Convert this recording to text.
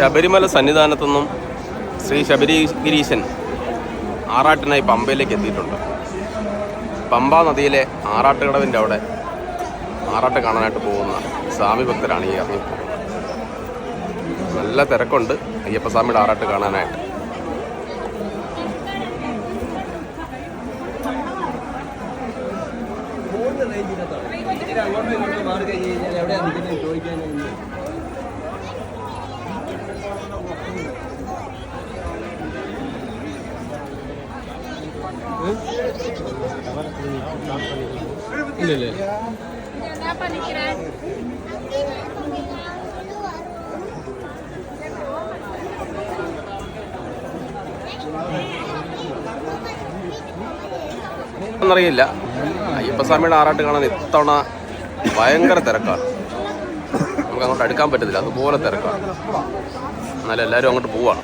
ശബരിമല സന്നിധാനത്തുനിന്നും ശ്രീ ശബരിഗിരീശൻ ആറാട്ടിനായി പമ്പയിലേക്ക് എത്തിയിട്ടുണ്ട്. പമ്പ നദിയിലെ ആറാട്ടുകടവിൻ്റെ അവിടെ ആറാട്ട് കാണാനായിട്ട് പോകുന്ന സ്വാമി ഭക്തരാണ് ഈ ഇറങ്ങി പോകുന്നത്. നല്ല തിരക്കുണ്ട് അയ്യപ്പസ്വാമിയുടെ ആറാട്ട് കാണാനായിട്ട്. എന്നറിയില്ല. അയ്യപ്പസ്വാമിയുടെ ആറാട്ട് കാണാൻ ഇത്തവണ ഭയങ്കര തിരക്കാണ്. നമുക്ക് അങ്ങോട്ട് അടുക്കാൻ പറ്റത്തില്ല, അതുപോലെ തിരക്കാണ്. എന്നാലും എല്ലാവരും അങ്ങോട്ട് പോവാണ്.